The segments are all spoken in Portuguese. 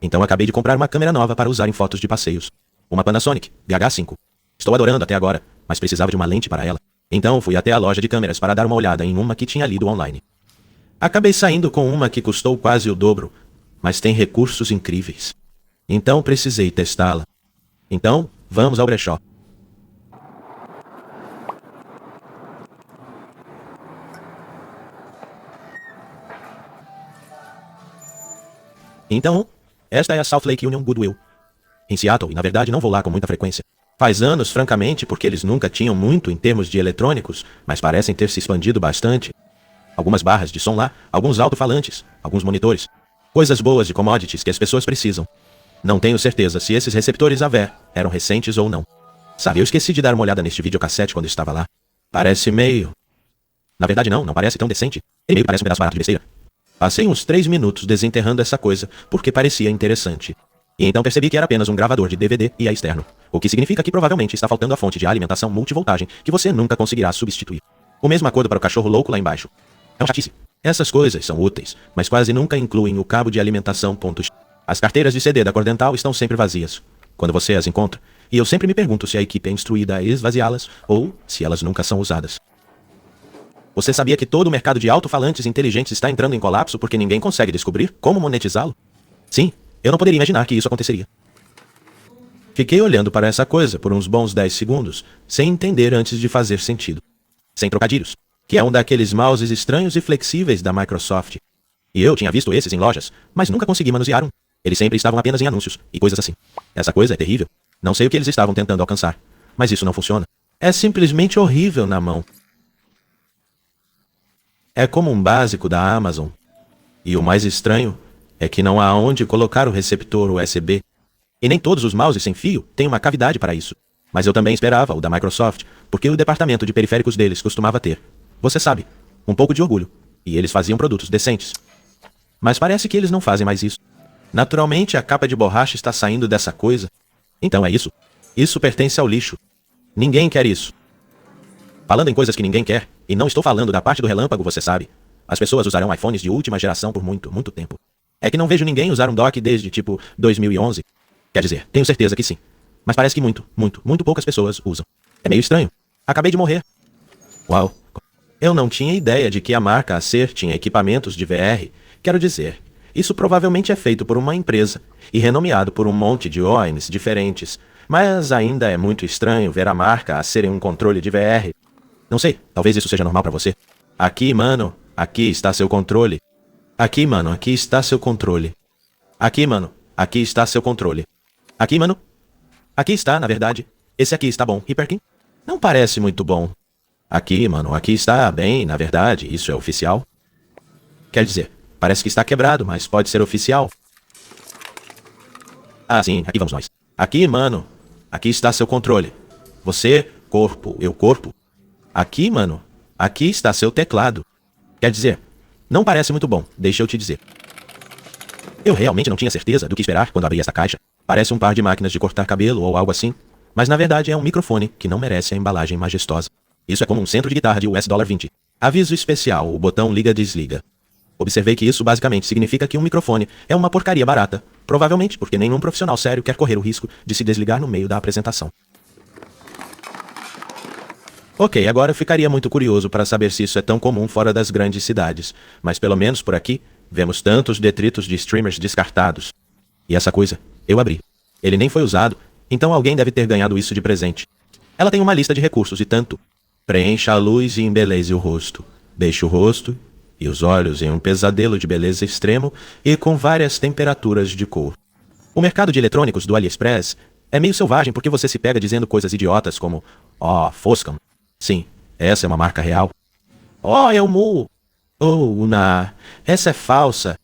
Então acabei de comprar uma câmera nova para usar em fotos de passeios. Uma Panasonic GH5. Estou adorando até agora, mas precisava de uma lente para ela. Então fui até a loja de câmeras para dar uma olhada em uma que tinha lido online. Acabei saindo com uma que custou quase o dobro, mas tem recursos incríveis. Então precisei testá-la. Então, vamos ao brechó. Então, esta é a South Lake Union Goodwill, em Seattle, e na verdade não vou lá com muita frequência. Faz anos, francamente, porque eles nunca tinham muito em termos de eletrônicos, mas parecem ter se expandido bastante. Algumas barras de som lá, alguns alto-falantes, alguns monitores. Coisas boas de commodities que as pessoas precisam. Não tenho certeza se esses receptores AVER eram recentes ou não. Sabe, eu esqueci de dar uma olhada neste videocassete quando estava lá. Parece meio... Na verdade não parece tão decente. Ele meio parece um pedaço barato de besteira. Passei uns 3 minutos desenterrando essa coisa, porque parecia interessante. E então percebi que era apenas um gravador de DVD e é externo. O que significa que provavelmente está faltando a fonte de alimentação multivoltagem que você nunca conseguirá substituir. O mesmo acordo para o cachorro louco lá embaixo. É um chatice. Essas coisas são úteis, mas quase nunca incluem o cabo de alimentação. As carteiras de CD da Cordental estão sempre vazias, quando você as encontra, e eu sempre me pergunto se a equipe é instruída a esvaziá-las ou se elas nunca são usadas. Você sabia que todo o mercado de alto-falantes inteligentes está entrando em colapso porque ninguém consegue descobrir como monetizá-lo? Sim, eu não poderia imaginar que isso aconteceria. Fiquei olhando para essa coisa por uns bons 10 segundos, sem entender antes de fazer sentido. Sem trocadilhos, que é um daqueles mouses estranhos e flexíveis da Microsoft. E eu tinha visto esses em lojas, mas nunca consegui manusear um. Eles sempre estavam apenas em anúncios e coisas assim. Essa coisa é terrível. Não sei o que eles estavam tentando alcançar, mas isso não funciona. É simplesmente horrível na mão. É como um básico da Amazon. E o mais estranho é que não há onde colocar o receptor USB. E nem todos os mouses sem fio têm uma cavidade para isso. Mas eu também esperava o da Microsoft, porque o departamento de periféricos deles costumava ter. Você sabe, um pouco de orgulho. E eles faziam produtos decentes. Mas parece que eles não fazem mais isso. Naturalmente, a capa de borracha está saindo dessa coisa. Então é isso. Isso pertence ao lixo. Ninguém quer isso. Falando em coisas que ninguém quer, e não estou falando da parte do relâmpago, você sabe. As pessoas usarão iPhones de última geração por muito, muito tempo. É que não vejo ninguém usar um dock desde, tipo, 2011. Quer dizer, tenho certeza que sim. Mas parece que muito poucas pessoas usam. É meio estranho. Acabei de morrer. Uau. Eu não tinha ideia de que a marca Acer tinha equipamentos de VR. Quero dizer, isso provavelmente é feito por uma empresa e renomeado por um monte de OEMs diferentes. Mas ainda é muito estranho ver a marca Acer em um controle de VR. Não sei, talvez isso seja normal pra você. Aqui, mano, aqui está seu controle. Aqui, mano, aqui está seu controle. Aqui, mano, aqui está seu controle. Aqui, mano, aqui está, na verdade. Esse aqui está bom. Hyperkin? Não parece muito bom. Aqui, mano, aqui está bem, na verdade. Isso é oficial. Quer dizer, parece que está quebrado, mas pode ser oficial. Ah, sim, aqui vamos nós. Aqui, mano, aqui está seu controle. Você, corpo, eu, corpo. Aqui, mano, aqui está seu teclado. Quer dizer, não parece muito bom, deixa eu te dizer. Eu realmente não tinha certeza do que esperar quando abri essa caixa. Parece um par de máquinas de cortar cabelo ou algo assim. Mas na verdade é um microfone que não merece a embalagem majestosa. Isso é como um centro de guitarra de $20. Aviso especial, o botão liga-desliga. Observei que isso basicamente significa que um microfone é uma porcaria barata. Provavelmente porque nenhum profissional sério quer correr o risco de se desligar no meio da apresentação. Ok, agora eu ficaria muito curioso para saber se isso é tão comum fora das grandes cidades. Mas pelo menos por aqui, vemos tantos detritos de streamers descartados. E essa coisa, eu abri. Ele nem foi usado, então alguém deve ter ganhado isso de presente. Ela tem uma lista de recursos e tanto. Preencha a luz e embeleze o rosto. Deixe o rosto e os olhos em um pesadelo de beleza extremo e com várias temperaturas de cor. O mercado de eletrônicos do AliExpress é meio selvagem porque você se pega dizendo coisas idiotas como Foscam. Sim, essa é uma marca real. É o Mu. Una. Essa é falsa.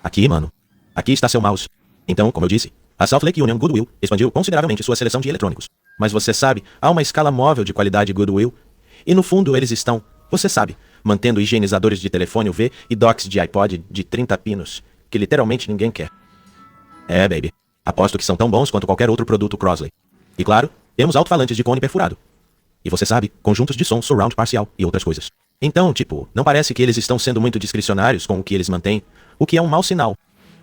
Aqui, mano. Aqui está seu mouse. Então, como eu disse, a South Lake Union Goodwill expandiu consideravelmente sua seleção de eletrônicos. Mas você sabe, há uma escala móvel de qualidade Goodwill. E no fundo eles estão, você sabe, mantendo higienizadores de telefone UV e docks de iPod de 30 pinos, que literalmente ninguém quer. É, baby. Aposto que são tão bons quanto qualquer outro produto Crosley. E claro, Temos alto-falantes de cone perfurado. E você sabe, conjuntos de som surround parcial e outras coisas. Então, não parece que eles estão sendo muito discricionários com o que eles mantêm, o que é um mau sinal.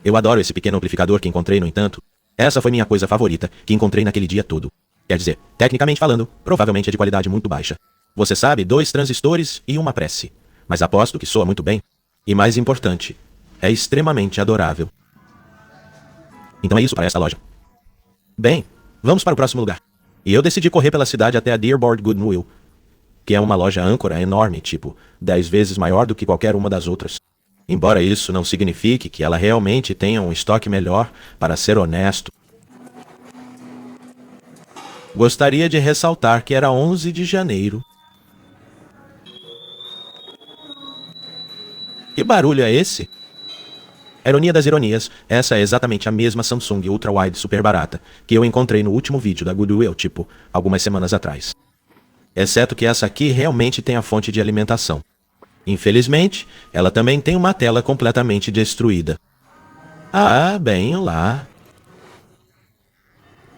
Eu adoro esse pequeno amplificador que encontrei, no entanto. Essa foi minha coisa favorita que encontrei naquele dia todo. Quer dizer, tecnicamente falando, provavelmente é de qualidade muito baixa. Você sabe, 2 transistores e uma prece. Mas aposto que soa muito bem. E mais importante, é extremamente adorável. Então é isso para esta loja. Bem, vamos para o próximo lugar. E eu decidi correr pela cidade até a Dearborn Goodwill, que é uma loja âncora enorme, 10 vezes maior do que qualquer uma das outras. Embora isso não signifique que ela realmente tenha um estoque melhor, para ser honesto. Gostaria de ressaltar que era 11 de janeiro. Que barulho é esse? Ironia das ironias, essa é exatamente a mesma Samsung Ultra Wide super barata que eu encontrei no último vídeo da Goodwill, algumas semanas atrás. Exceto que essa aqui realmente tem a fonte de alimentação. Infelizmente, ela também tem uma tela completamente destruída. Ah, bem, lá.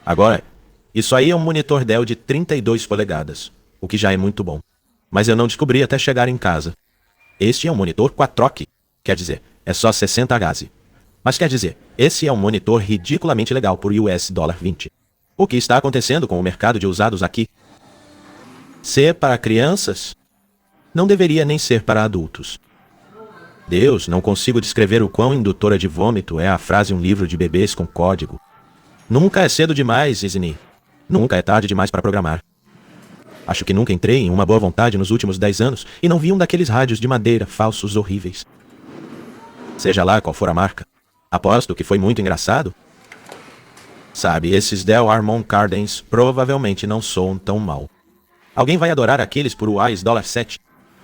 Agora, isso aí é um monitor Dell de 32 polegadas, o que já é muito bom. Mas eu não descobri até chegar em casa. Este é um monitor quattrock, quer dizer, é só 60 Hz. Mas quer dizer, esse é um monitor ridiculamente legal por $20. O que está acontecendo com o mercado de usados aqui? Ser para crianças? Não deveria nem ser para adultos. Deus, não consigo descrever o quão indutora de vômito é a frase um livro de bebês com código. Nunca é cedo demais, Isni. Nunca é tarde demais para programar. Acho que nunca entrei em uma boa vontade nos últimos 10 anos e não vi um daqueles rádios de madeira falsos horríveis. Seja lá qual for a marca. Aposto que foi muito engraçado. Sabe, esses Dell Harmon Kardens provavelmente não soam tão mal. Alguém vai adorar aqueles por $7.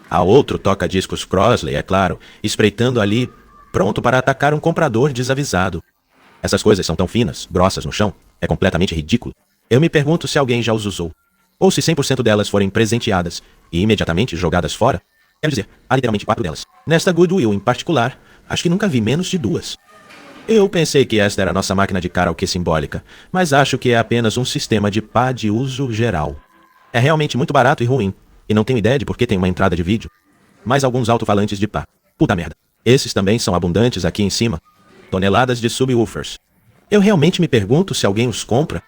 Há outro toca-discos Crosley, é claro, espreitando ali, pronto para atacar um comprador desavisado. Essas coisas são tão finas, grossas no chão, é completamente ridículo. Eu me pergunto se alguém já os usou. Ou se 100% delas forem presenteadas e imediatamente jogadas fora. Quero dizer, há literalmente 4 delas. Nesta Goodwill em particular, acho que nunca vi menos de 2. Eu pensei que esta era a nossa máquina de karaokê simbólica, mas acho que é apenas um sistema de pá de uso geral. É realmente muito barato e ruim, e não tenho ideia de por que tem uma entrada de vídeo. Mais alguns alto-falantes de pá. Puta merda. Esses também são abundantes aqui em cima. Toneladas de subwoofers. Eu realmente me pergunto se alguém os compra.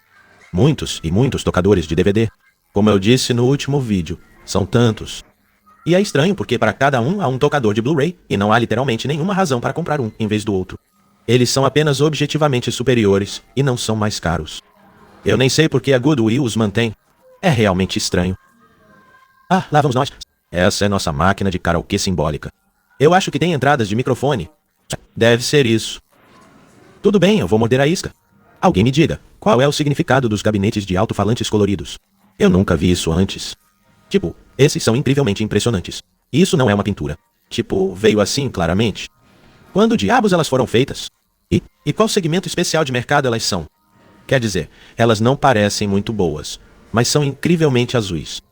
Muitos e muitos tocadores de DVD. Como eu disse no último vídeo, são tantos. E é estranho porque para cada um há um tocador de Blu-ray e não há literalmente nenhuma razão para comprar um em vez do outro. Eles são apenas objetivamente superiores e não são mais caros. Eu nem sei por que a Goodwill os mantém. É realmente estranho. Ah, lá vamos nós. Essa é nossa máquina de karaokê simbólica. Eu acho que tem entradas de microfone. Deve ser isso. Tudo bem, eu vou morder a isca. Alguém me diga, qual é o significado dos gabinetes de alto-falantes coloridos? Eu nunca vi isso antes. Esses são incrivelmente impressionantes. Isso não é uma pintura. Veio assim, claramente. Quando diabos elas foram feitas? E qual segmento especial de mercado elas são? Quer dizer, elas não parecem muito boas, mas são incrivelmente azuis.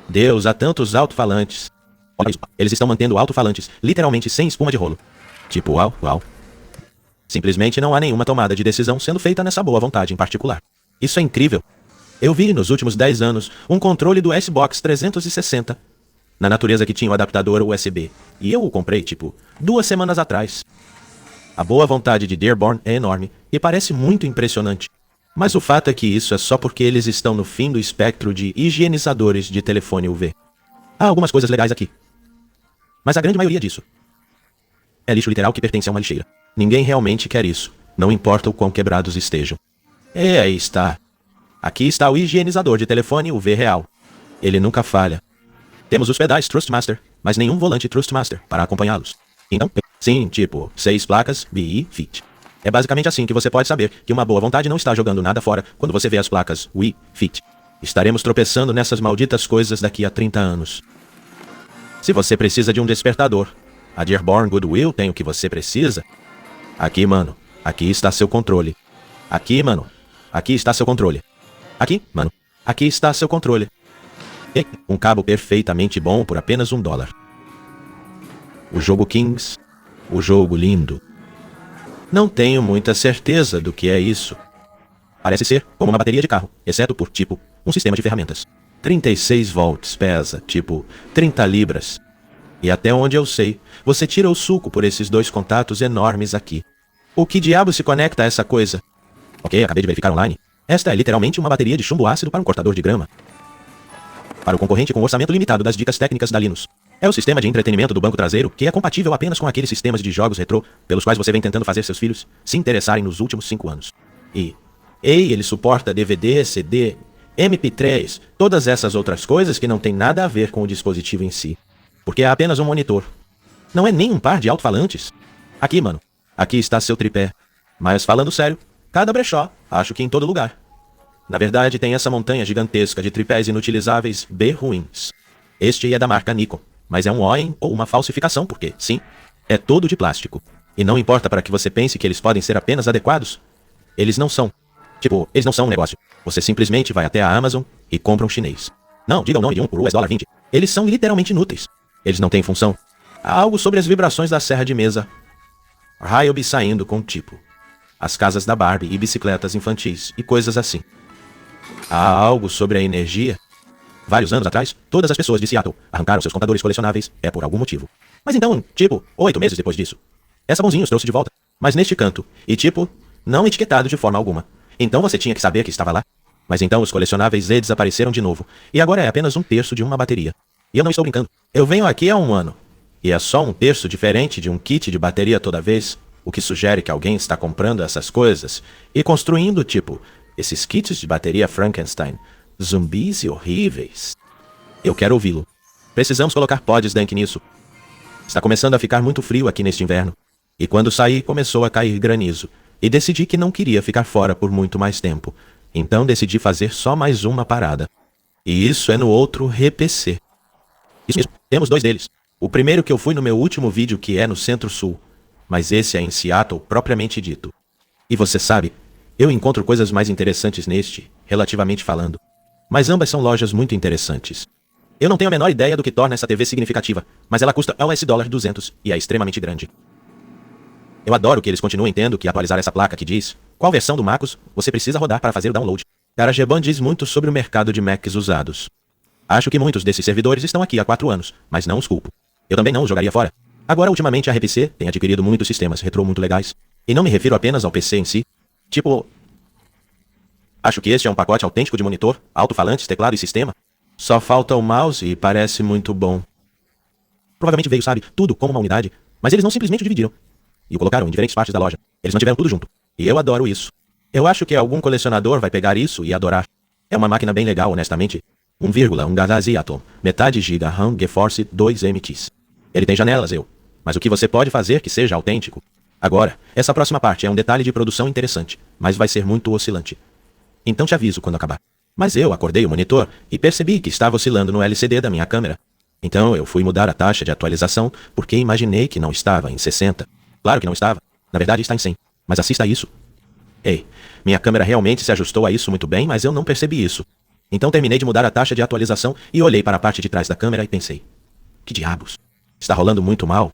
Deus, há tantos alto-falantes. Olha isso, eles estão mantendo alto-falantes, literalmente sem espuma de rolo. Uau. Simplesmente não há nenhuma tomada de decisão sendo feita nessa boa vontade em particular. Isso é incrível. Eu vi nos últimos 10 anos um controle do Xbox 360 na natureza que tinha o adaptador USB. E eu o comprei, 2 semanas atrás. A boa vontade de Dearborn é enorme e parece muito impressionante. Mas o fato é que isso é só porque eles estão no fim do espectro de higienizadores de telefone UV. Há algumas coisas legais aqui. Mas a grande maioria disso é lixo literal que pertence a uma lixeira. Ninguém realmente quer isso, não importa o quão quebrados estejam. E aí está. Aqui está o higienizador de telefone UV real. Ele nunca falha. Temos os pedais Trustmaster, mas nenhum volante Trustmaster para acompanhá-los. Então, sim, 6 placas BI Fit. É basicamente assim que você pode saber que uma boa vontade não está jogando nada fora quando você vê as placas Wii Fit. Estaremos tropeçando nessas malditas coisas daqui a 30 anos. Se você precisa de um despertador, a Dearborn Goodwill tem o que você precisa. Aqui, mano, aqui está seu controle. Aqui, mano, aqui está seu controle. Aqui, mano, aqui está seu controle. E um cabo perfeitamente bom por apenas $1. O jogo Kings, o jogo lindo. Não tenho muita certeza do que é isso. Parece ser como uma bateria de carro, exceto por, um sistema de ferramentas. 36 volts pesa, tipo, 30 libras. E até onde eu sei, você tira o suco por esses dois contatos enormes aqui. O que diabo se conecta a essa coisa? Ok, acabei de verificar online. Esta é literalmente uma bateria de chumbo ácido para um cortador de grama. Para o concorrente com o orçamento limitado das dicas técnicas da Linus. É o sistema de entretenimento do banco traseiro, que é compatível apenas com aqueles sistemas de jogos retrô, pelos quais você vem tentando fazer seus filhos se interessarem nos últimos 5 anos. Ele suporta DVD, CD, MP3, todas essas outras coisas que não tem nada a ver com o dispositivo em si. Porque é apenas um monitor. Não é nem um par de alto-falantes. Aqui, mano. Aqui está seu tripé. Mas falando sério, cada brechó, acho que em todo lugar. Na verdade, tem essa montanha gigantesca de tripés inutilizáveis B ruins. Este é da marca Nikon, mas é um OEM ou uma falsificação porque, sim, é todo de plástico. E não importa para que você pense que eles podem ser apenas adequados. Eles não são. Tipo, eles não são um negócio. Você simplesmente vai até a Amazon e compra um chinês. Não, diga o nome de um por $20. Eles são literalmente inúteis. Eles não têm função. Há algo sobre as vibrações da serra de mesa. Ryobi saindo com tipo. As casas da Barbie e bicicletas infantis e coisas assim. Há algo sobre a energia. Vários anos atrás, todas as pessoas de Seattle arrancaram seus computadores colecionáveis, por algum motivo. Mas então, 8 meses depois disso, essa bonzinho os trouxe de volta. Mas neste canto, e não etiquetado de forma alguma. Então você tinha que saber que estava lá. Mas então os colecionáveis desapareceram de novo, e agora é apenas um terço de uma bateria. E eu não estou brincando. Eu venho aqui há um ano, e é só um terço diferente de um kit de bateria toda vez, o que sugere que alguém está comprando essas coisas e construindo, esses kits de bateria Frankenstein, zumbis e horríveis. Eu quero ouvi-lo. Precisamos colocar pods Dank nisso. Está começando a ficar muito frio aqui neste inverno. E quando saí, começou a cair granizo. E decidi que não queria ficar fora por muito mais tempo. Então decidi fazer só mais uma parada. E isso é no outro RPC. Isso mesmo, temos 2 deles. O primeiro que eu fui no meu último vídeo, que é no Centro-Sul. Mas esse é em Seattle, propriamente dito. E você sabe, eu encontro coisas mais interessantes neste, relativamente falando. Mas ambas são lojas muito interessantes. Eu não tenho a menor ideia do que torna essa TV significativa, mas ela custa $200 e é extremamente grande. Eu adoro que eles continuem tendo que atualizar essa placa que diz qual versão do MacOS você precisa rodar para fazer o download. GarageBand diz muito sobre o mercado de Macs usados. Acho que muitos desses servidores estão aqui há 4 anos, mas não os culpo. Eu também não os jogaria fora. Agora, ultimamente, a RPC tem adquirido muitos sistemas retrô muito legais. E não me refiro apenas ao PC em si. Acho que este é um pacote autêntico de monitor, alto-falantes, teclado e sistema. Só falta o mouse e parece muito bom. Provavelmente veio, tudo como uma unidade, mas eles não simplesmente dividiram. E o colocaram em diferentes partes da loja. Eles mantiveram tudo junto. E eu adoro isso. Eu acho que algum colecionador vai pegar isso e adorar. É uma máquina bem legal, honestamente. 1,1 Galaxy Atom, metade GB RAM GeForce 2 MX. Ele tem janelas, mas o que você pode fazer que seja autêntico? Agora, essa próxima parte é um detalhe de produção interessante, mas vai ser muito oscilante. Então te aviso quando acabar. Mas eu acordei o monitor e percebi que estava oscilando no LCD da minha câmera. Então eu fui mudar a taxa de atualização porque imaginei que não estava em 60. Claro que não estava. Na verdade está em 100. Mas assista a isso. Minha câmera realmente se ajustou a isso muito bem, mas eu não percebi isso. Então terminei de mudar a taxa de atualização e olhei para a parte de trás da câmera e pensei: que diabos? Está rolando muito mal?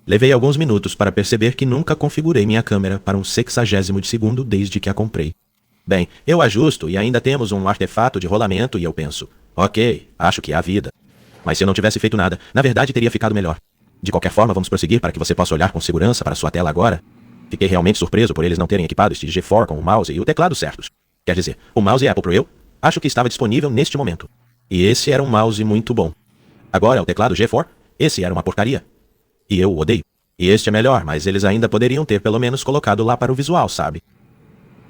Levei alguns minutos para perceber que nunca configurei minha câmera para um 60º de segundo desde que a comprei. Bem, eu ajusto e ainda temos um artefato de rolamento e eu penso: ok, acho que é a vida. Mas se eu não tivesse feito nada, na verdade teria ficado melhor. De qualquer forma, vamos prosseguir para que você possa olhar com segurança para sua tela agora. Fiquei realmente surpreso por eles não terem equipado este GeForce com o mouse e o teclado certos. Quer dizer, o mouse Apple Pro eu acho que estava disponível neste momento. E esse era um mouse muito bom. Agora, o teclado GeForce, esse era uma porcaria. E eu o odeio. E este é melhor, mas eles ainda poderiam ter pelo menos colocado lá para o visual, sabe?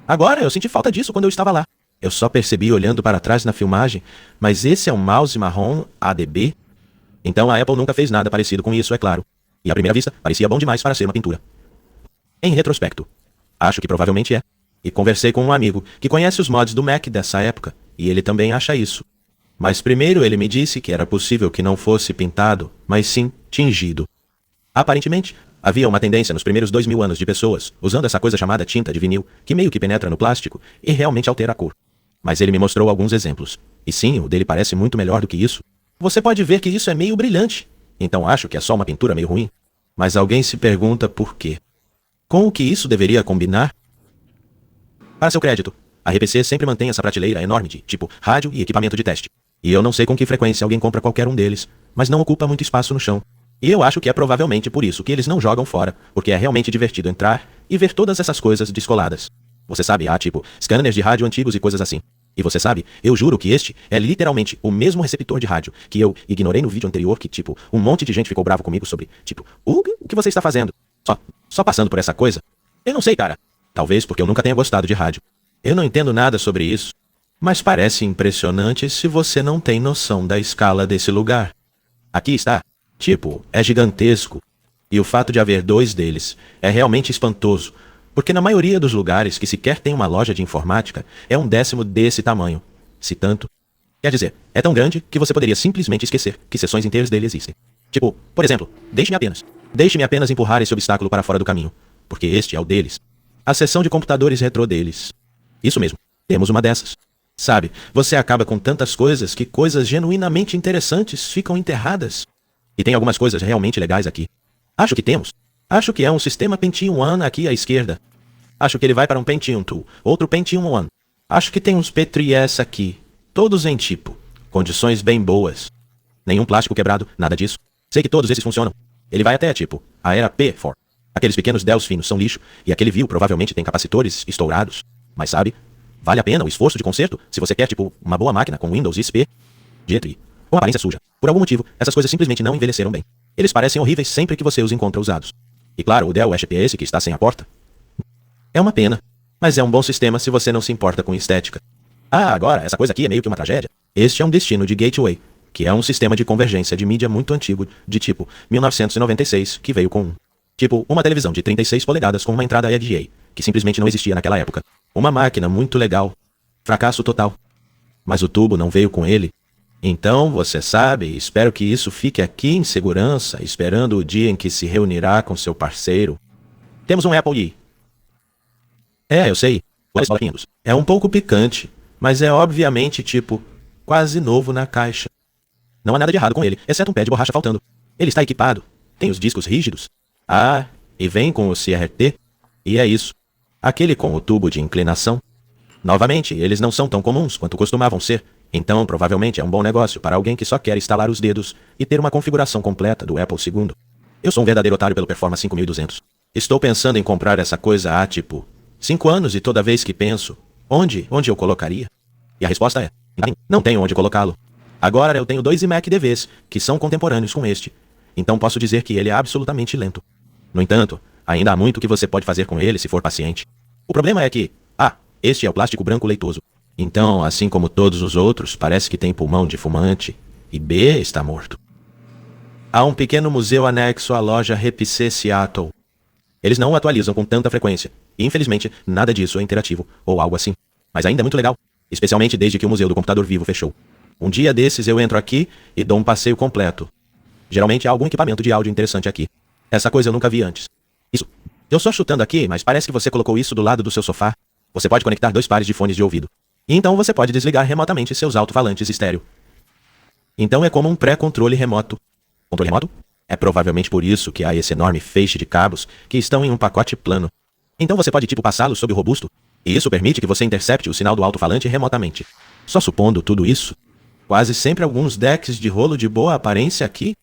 Agora, eu senti falta disso quando eu estava lá. Eu só percebi olhando para trás na filmagem, mas esse é um mouse marrom ADB? Então a Apple nunca fez nada parecido com isso, é claro. E à primeira vista, parecia bom demais para ser uma pintura. Em retrospecto, acho que provavelmente é. E conversei com um amigo que conhece os mods do Mac dessa época, e ele também acha isso. Mas primeiro ele me disse que era possível que não fosse pintado, mas sim tingido. Aparentemente, havia uma tendência nos primeiros 2000 anos de pessoas usando essa coisa chamada tinta de vinil, que meio que penetra no plástico e realmente altera a cor. Mas ele me mostrou alguns exemplos. E sim, o dele parece muito melhor do que isso. Você pode ver que isso é meio brilhante. Então acho que é só uma pintura meio ruim. Mas alguém se pergunta por quê. Com o que isso deveria combinar? Para seu crédito, A RPC sempre mantém essa prateleira enorme de, tipo, rádio e equipamento de teste. E eu não sei com que frequência alguém compra qualquer um deles, mas não ocupa muito espaço no chão. E eu acho que é provavelmente por isso que eles não jogam fora, porque é realmente divertido entrar e ver todas essas coisas descoladas. Você sabe, há tipo, scanners de rádio antigos e coisas assim. E você sabe, eu juro que este é literalmente o mesmo receptor de rádio que eu ignorei no vídeo anterior que, tipo, um monte de gente ficou bravo comigo sobre, tipo, o que você está fazendo? Só passando por essa coisa? Eu não sei, cara. Talvez porque eu nunca tenha gostado de rádio. Eu não entendo nada sobre isso. Mas parece impressionante se você não tem noção da escala desse lugar. Aqui está. Tipo, é gigantesco. E o fato de haver 2 deles é realmente espantoso, porque na maioria dos lugares que sequer tem uma loja de informática, é 1/10 desse tamanho. Se tanto. Quer dizer, é tão grande que você poderia simplesmente esquecer que seções inteiras dele existem. Tipo, por exemplo, deixe-me apenas empurrar esse obstáculo para fora do caminho, porque este é o deles. A seção de computadores retrô deles. Isso mesmo, temos uma dessas. Sabe, você acaba com tantas coisas que coisas genuinamente interessantes ficam enterradas. E tem algumas coisas realmente legais aqui. Acho que é um sistema Pentium 1 aqui à esquerda. Acho que ele vai para um Pentium 2, outro Pentium 1. Acho que tem uns P3S aqui, todos em tipo, condições bem boas. Nenhum plástico quebrado, nada disso. Sei que todos esses funcionam. Ele vai até tipo, a era P4. Aqueles pequenos Dells finos são lixo, e aquele View provavelmente tem capacitores estourados. Mas sabe, vale a pena o esforço de conserto se você quer tipo, uma boa máquina com Windows XP, GTI, com aparência suja. Por algum motivo, essas coisas simplesmente não envelheceram bem. Eles parecem horríveis sempre que você os encontra usados. E claro, o Dell SPS que está sem a porta. É uma pena, mas é um bom sistema se você não se importa com estética. Ah, agora, essa coisa aqui é meio que uma tragédia. Este é um destino de Gateway, que é um sistema de convergência de mídia muito antigo, de tipo 1996, que veio com tipo uma televisão de 36 polegadas com uma entrada VGA, que simplesmente não existia naquela época. Uma máquina muito legal. Fracasso total. Mas o tubo não veio com ele. Então, você sabe, espero que isso fique aqui em segurança, esperando o dia em que se reunirá com seu parceiro. Temos um Apple I. Eu sei. É um pouco picante, mas é obviamente, tipo, quase novo na caixa. Não há nada de errado com ele, exceto um pé de borracha faltando. Ele está equipado, tem os discos rígidos. E vem com o CRT, e é isso. Aquele com o tubo de inclinação. Novamente, eles não são tão comuns quanto costumavam ser, então provavelmente é um bom negócio para alguém que só quer estalar os dedos e ter uma configuração completa do Apple II. Eu sou um verdadeiro otário pelo Performance 5200. Estou pensando em comprar essa coisa há, tipo, 5 anos e toda vez que penso, onde eu colocaria? E a resposta é, não tenho onde colocá-lo. Agora eu tenho 2 iMac DVs, que são contemporâneos com este, então posso dizer que ele é absolutamente lento. No entanto, ainda há muito que você pode fazer com ele se for paciente. O problema é que, este é o plástico branco leitoso. Então, assim como todos os outros, parece que tem pulmão de fumante, e B está morto. Há um pequeno museu anexo à loja RPC Seattle. Eles não o atualizam com tanta frequência, e infelizmente nada disso é interativo, ou algo assim. Mas ainda é muito legal, especialmente desde que o Museu do Computador Vivo fechou. Um dia desses eu entro aqui e dou um passeio completo. Geralmente há algum equipamento de áudio interessante aqui. Essa coisa eu nunca vi antes. Isso. Eu só chutando aqui, mas parece que você colocou isso do lado do seu sofá. Você pode conectar 2 pares de fones de ouvido. E então você pode desligar remotamente seus alto-falantes estéreo. Então é como um pré-controle remoto. Controle remoto? É provavelmente por isso que há esse enorme feixe de cabos que estão em um pacote plano. Então você pode tipo passá-los sob o robusto. E isso permite que você intercepte o sinal do alto-falante remotamente. Só supondo tudo isso, quase sempre alguns decks de rolo de boa aparência aqui.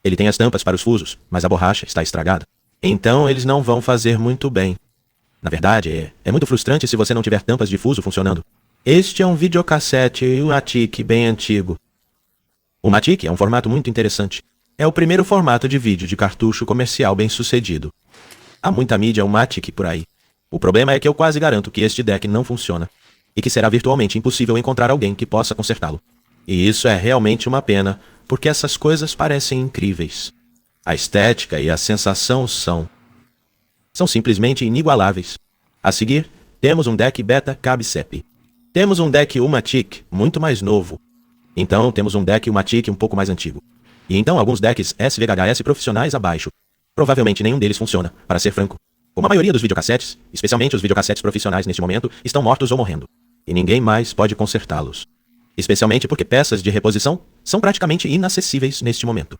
Ele tem as tampas para os fusos, mas a borracha está estragada. Então eles não vão fazer muito bem. Na verdade, é muito frustrante se você não tiver tampas de fuso funcionando. Este é um videocassete Matic bem antigo. O Matic é um formato muito interessante. É o primeiro formato de vídeo de cartucho comercial bem sucedido. Há muita mídia Matic por aí. O problema é que eu quase garanto que este deck não funciona. E que será virtualmente impossível encontrar alguém que possa consertá-lo. E isso é realmente uma pena, porque essas coisas parecem incríveis. A estética e a sensação são simplesmente inigualáveis. A seguir, temos um deck Beta Cabcep. Temos um deck Matic muito mais novo. Então temos um deck Matic um pouco mais antigo. E então alguns decks SVHS profissionais abaixo. Provavelmente nenhum deles funciona, para ser franco. Como a maioria dos videocassetes, especialmente os videocassetes profissionais neste momento, estão mortos ou morrendo. E ninguém mais pode consertá-los. Especialmente porque peças de reposição são praticamente inacessíveis neste momento.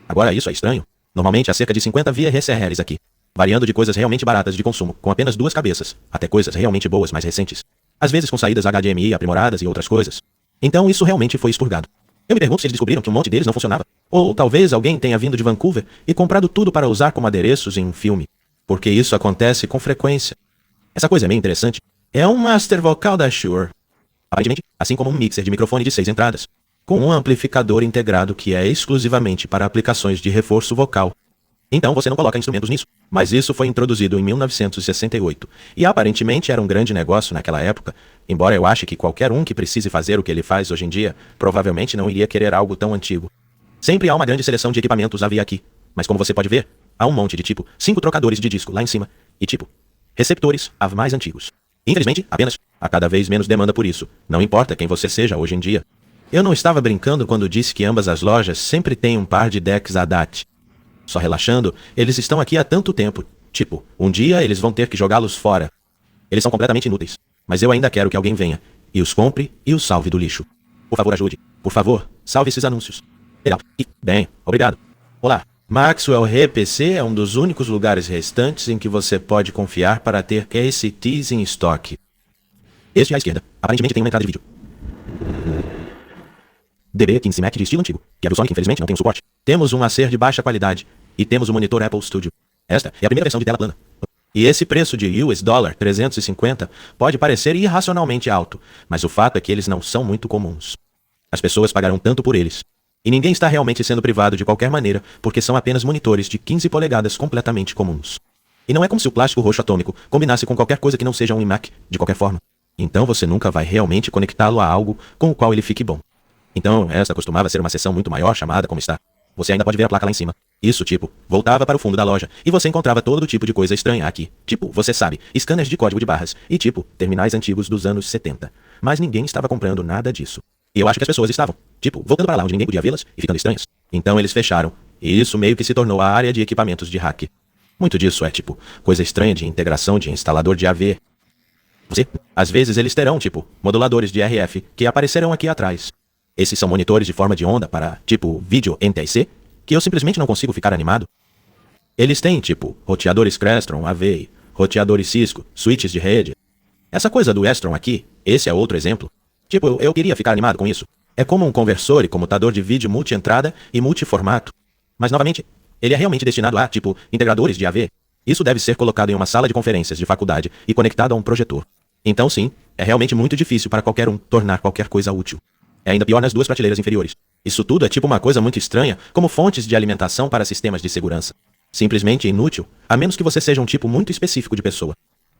Agora isso é estranho. Normalmente há cerca de 50 VHS aqui. variando de coisas realmente baratas de consumo, com apenas 2 cabeças, até coisas realmente boas mais recentes. Às vezes com saídas HDMI aprimoradas e outras coisas. Então isso realmente foi expurgado. Eu me pergunto se eles descobriram que um monte deles não funcionava. Ou talvez alguém tenha vindo de Vancouver e comprado tudo para usar como adereços em um filme. Porque isso acontece com frequência. Essa coisa é meio interessante. É um Master Vocal da Shure. Aparentemente, assim como um mixer de microfone de 6 entradas. Com um amplificador integrado que é exclusivamente para aplicações de reforço vocal. Então você não coloca instrumentos nisso. Mas isso foi introduzido em 1968. E aparentemente era um grande negócio naquela época. Embora eu ache que qualquer um que precise fazer o que ele faz hoje em dia, provavelmente não iria querer algo tão antigo. Sempre há uma grande seleção de equipamentos AV aqui. Mas como você pode ver, há um monte de tipo 5 trocadores de disco lá em cima. E tipo, receptores AV mais antigos. Infelizmente, apenas há cada vez menos demanda por isso. Não importa quem você seja hoje em dia. Eu não estava brincando quando disse que ambas as lojas sempre têm um par de decks ADAT. Só relaxando, eles estão aqui há tanto tempo. Tipo, um dia eles vão ter que jogá-los fora. Eles são completamente inúteis. Mas eu ainda quero que alguém venha e os compre e os salve do lixo. Por favor, ajude. Por favor, salve esses anúncios. Legal. Bem, obrigado. Olá. Maxwell RPC é um dos únicos lugares restantes em que você pode confiar para ter ACTs em estoque. Este à esquerda. Aparentemente tem uma entrada de vídeo. DB15 Mac de estilo antigo, que a do Sonic infelizmente não tem um suporte. Temos um Acer de baixa qualidade. E temos o monitor Apple Studio. Esta é a primeira versão de tela plana. E esse preço de US$ 350 pode parecer irracionalmente alto, mas o fato é que eles não são muito comuns. As pessoas pagarão tanto por eles. E ninguém está realmente sendo privado de qualquer maneira, porque são apenas monitores de 15 polegadas completamente comuns. E não é como se o plástico roxo atômico combinasse com qualquer coisa que não seja um iMac, de qualquer forma. Então você nunca vai realmente conectá-lo a algo com o qual ele fique bom. Então, essa costumava ser uma seção muito maior chamada como está. Você ainda pode ver a placa lá em cima. Isso, tipo, voltava para o fundo da loja e você encontrava todo tipo de coisa estranha aqui. Tipo, você sabe, scanners de código de barras e tipo, terminais antigos dos anos 70. Mas ninguém estava comprando nada disso. E eu acho que as pessoas estavam, tipo, voltando para lá onde ninguém podia vê-las e ficando estranhas. Então eles fecharam. E isso meio que se tornou a área de equipamentos de hack. Muito disso é, tipo, coisa estranha de integração de instalador de AV. Às vezes eles terão, tipo, moduladores de RF que aparecerão aqui atrás. Esses são monitores de forma de onda para, tipo, vídeo NTSC, que eu simplesmente não consigo ficar animado. Eles têm, tipo, roteadores Crestron, AV, roteadores Cisco, switches de rede. Essa coisa do Estron aqui, esse é outro exemplo. Tipo, eu queria ficar animado com isso. É como um conversor e comutador de vídeo multi-entrada e multiformato. Mas, novamente, ele é realmente destinado a, tipo, integradores de AV. Isso deve ser colocado em uma sala de conferências de faculdade e conectado a um projetor. Então, sim, é realmente muito difícil para qualquer um tornar qualquer coisa útil. É ainda pior nas 2 prateleiras inferiores. Isso tudo é tipo uma coisa muito estranha, como fontes de alimentação para sistemas de segurança. Simplesmente inútil, a menos que você seja um tipo muito específico de pessoa.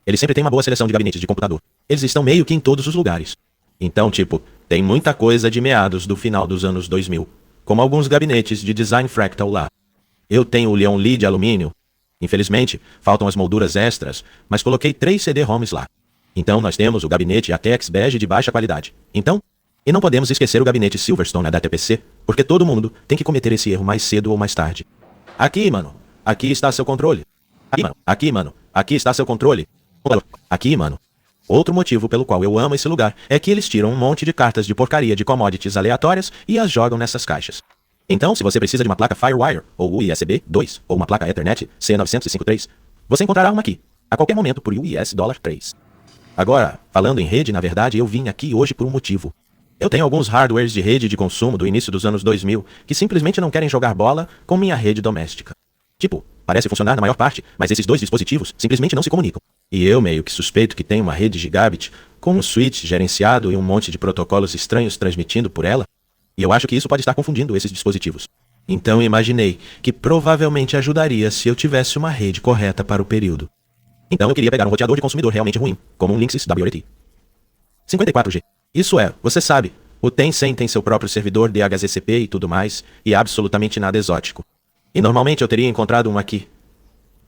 Eles sempre têm uma boa seleção de gabinetes de computador. Eles estão meio que em todos os lugares. Então, tipo, tem muita coisa de meados do final dos anos 2000, como alguns gabinetes de design fractal lá. Eu tenho o Leon Lee de alumínio. Infelizmente, faltam as molduras extras, mas coloquei 3 CD-ROMs lá. Então nós temos o gabinete ATX Bege de baixa qualidade. Então, e não podemos esquecer o gabinete Silverstone da TPC, porque todo mundo tem que cometer esse erro mais cedo ou mais tarde. Aqui, mano. Aqui está seu controle. Aqui, mano. Aqui, mano. Aqui está seu controle. Aqui, mano. Outro motivo pelo qual eu amo esse lugar é que eles tiram um monte de cartas de porcaria de commodities aleatórias e as jogam nessas caixas. Então, se você precisa de uma placa Firewire, ou USB 2, ou uma placa Ethernet C953, você encontrará uma aqui, a qualquer momento por US$ 3. Agora, falando em rede, na verdade, eu vim aqui hoje por um motivo. Eu tenho alguns hardwares de rede de consumo do início dos anos 2000 que simplesmente não querem jogar bola com minha rede doméstica. Tipo, parece funcionar na maior parte, mas esses 2 dispositivos simplesmente não se comunicam. E eu meio que suspeito que tem uma rede gigabit com um switch gerenciado e um monte de protocolos estranhos transmitindo por ela. E eu acho que isso pode estar confundindo esses dispositivos. Então imaginei que provavelmente ajudaria se eu tivesse uma rede correta para o período. Então eu queria pegar um roteador de consumidor realmente ruim, como um Linksys WRT 54G. Isso é, você sabe, o Tencent tem seu próprio servidor DHCP e tudo mais, e absolutamente nada exótico. E normalmente eu teria encontrado um aqui.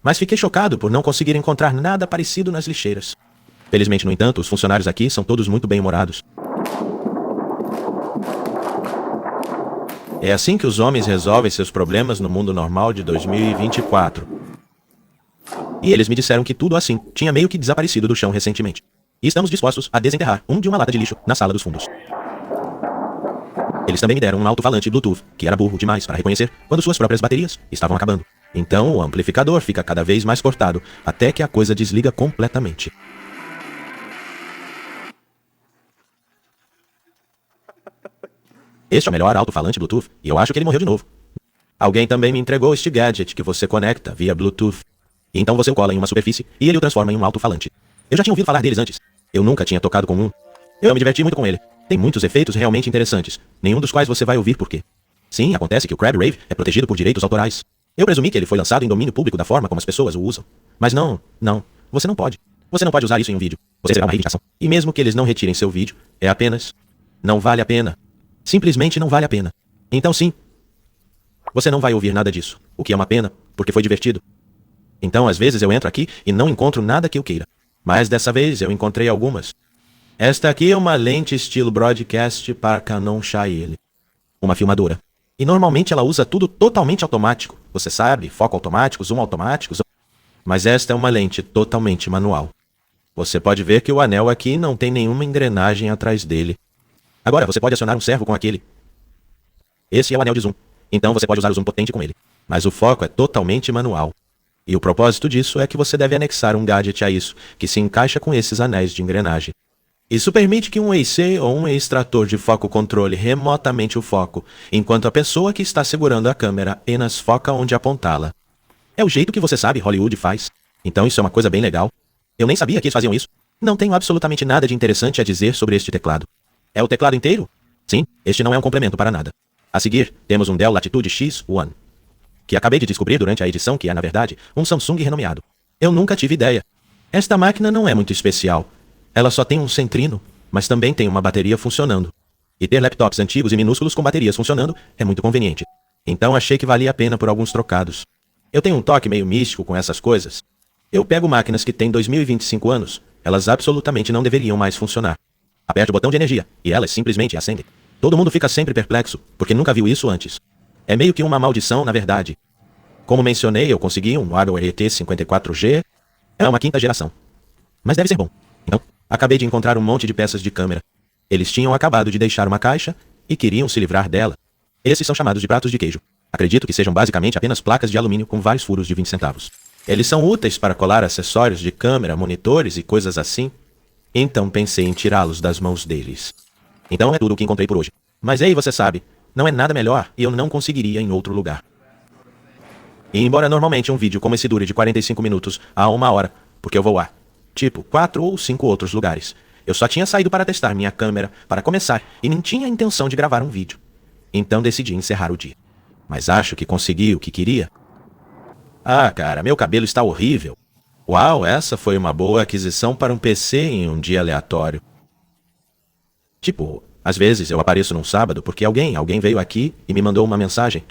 Mas fiquei chocado por não conseguir encontrar nada parecido nas lixeiras. Felizmente, no entanto, os funcionários aqui são todos muito bem-humorados. É assim que os homens resolvem seus problemas no mundo normal de 2024. E eles me disseram que tudo assim tinha meio que desaparecido do chão recentemente. E estamos dispostos a desenterrar um de uma lata de lixo na sala dos fundos. Eles também me deram um alto-falante Bluetooth, que era burro demais para reconhecer quando suas próprias baterias estavam acabando. Então o amplificador fica cada vez mais cortado, até que a coisa desliga completamente. Este é o melhor alto-falante Bluetooth, e eu acho que ele morreu de novo. Alguém também me entregou este gadget que você conecta via Bluetooth. Então você o cola em uma superfície e ele o transforma em um alto-falante. Eu já tinha ouvido falar deles antes. Eu nunca tinha tocado com um. Eu me diverti muito com ele. Tem muitos efeitos realmente interessantes, nenhum dos quais você vai ouvir por quê. Sim, acontece que o Crab Rave é protegido por direitos autorais. Eu presumi que ele foi lançado em domínio público da forma como as pessoas o usam. Mas não, você não pode. Você não pode usar isso em um vídeo. Você será uma reivindicação. E mesmo que eles não retirem seu vídeo, é apenas... não vale a pena. Simplesmente não vale a pena. Então sim, você não vai ouvir nada disso, o que é uma pena, porque foi divertido. Então às vezes eu entro aqui e não encontro nada que eu queira. Mas dessa vez eu encontrei algumas. Esta aqui é uma lente estilo broadcast para Canon Shy, uma filmadora. E normalmente ela usa tudo totalmente automático. Você sabe, foco automático, zoom automático. Mas esta é uma lente totalmente manual. Você pode ver que o anel aqui não tem nenhuma engrenagem atrás dele. Agora você pode acionar um servo com aquele. Esse é o anel de zoom. Então você pode usar o zoom potente com ele. Mas o foco é totalmente manual. E o propósito disso é que você deve anexar um gadget a isso, que se encaixa com esses anéis de engrenagem. Isso permite que um EIC ou um extrator de foco controle remotamente o foco, enquanto a pessoa que está segurando a câmera apenas foca onde apontá-la. É o jeito que você sabe Hollywood faz. Então isso é uma coisa bem legal. Eu nem sabia que eles faziam isso. Não tenho absolutamente nada de interessante a dizer sobre este teclado. É o teclado inteiro? Sim, este não é um complemento para nada. A seguir, temos um Dell Latitude X1, que acabei de descobrir durante a edição que é, na verdade, um Samsung renomeado. Eu nunca tive ideia. Esta máquina não é muito especial. Ela só tem um centrino, mas também tem uma bateria funcionando. E ter laptops antigos e minúsculos com baterias funcionando é muito conveniente. Então achei que valia a pena por alguns trocados. Eu tenho um toque meio místico com essas coisas. Eu pego máquinas que têm 2025 anos, elas absolutamente não deveriam mais funcionar. Aperte o botão de energia, e elas simplesmente acendem. Todo mundo fica sempre perplexo, porque nunca viu isso antes. É meio que uma maldição, na verdade. Como mencionei, eu consegui um hardware ET54G. É uma quinta geração. Mas deve ser bom. Então, acabei de encontrar um monte de peças de câmera. Eles tinham acabado de deixar uma caixa e queriam se livrar dela. Esses são chamados de pratos de queijo. Acredito que sejam basicamente apenas placas de alumínio com vários furos de 20 centavos. Eles são úteis para colar acessórios de câmera, monitores e coisas assim. Então pensei em tirá-los das mãos deles. Então é tudo o que encontrei por hoje. Mas ei, você sabe, não é nada melhor e eu não conseguiria em outro lugar. E embora normalmente um vídeo como esse dure de 45 minutos a 1 hora, porque eu vou a, 4 ou 5 outros lugares. Eu só tinha saído para testar minha câmera para começar e nem tinha a intenção de gravar um vídeo. Então decidi encerrar o dia. Mas acho que consegui o que queria. Ah, cara, meu cabelo está horrível. Uau, essa foi uma boa aquisição para um PC em um dia aleatório. Às vezes eu apareço num sábado porque alguém veio aqui e me mandou uma mensagem,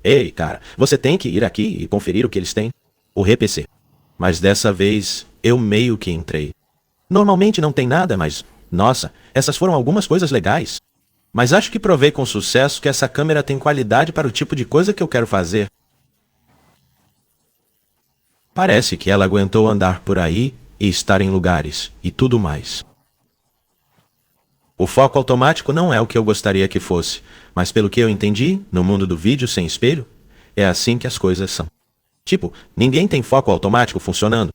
ei, cara, você tem que ir aqui e conferir o que eles têm. O RPC. Mas dessa vez, eu meio que entrei. Normalmente não tem nada, mas, nossa, essas foram algumas coisas legais. Mas acho que provei com sucesso que essa câmera tem qualidade para o tipo de coisa que eu quero fazer. Parece que ela aguentou andar por aí e estar em lugares e tudo mais. O foco automático não é o que eu gostaria que fosse, mas pelo que eu entendi, no mundo do vídeo sem espelho, é assim que as coisas são. Ninguém tem foco automático funcionando.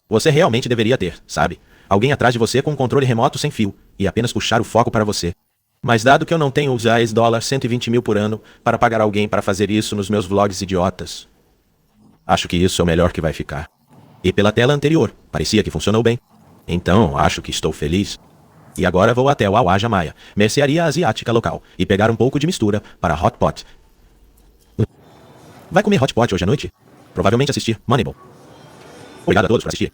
Você realmente deveria ter, sabe? Alguém atrás de você com um controle remoto sem fio e apenas puxar o foco para você. Mas dado que eu não tenho os $120 mil por ano para pagar alguém para fazer isso nos meus vlogs idiotas, acho que isso é o melhor que vai ficar. E pela tela anterior, parecia que funcionou bem. Então, acho que estou feliz. E agora vou até o Awaja Maya, mercearia asiática local, e pegar um pouco de mistura para Hot Pot. Vai comer Hot Pot hoje à noite? Provavelmente assistir Moneyball. Obrigado a todos por assistir.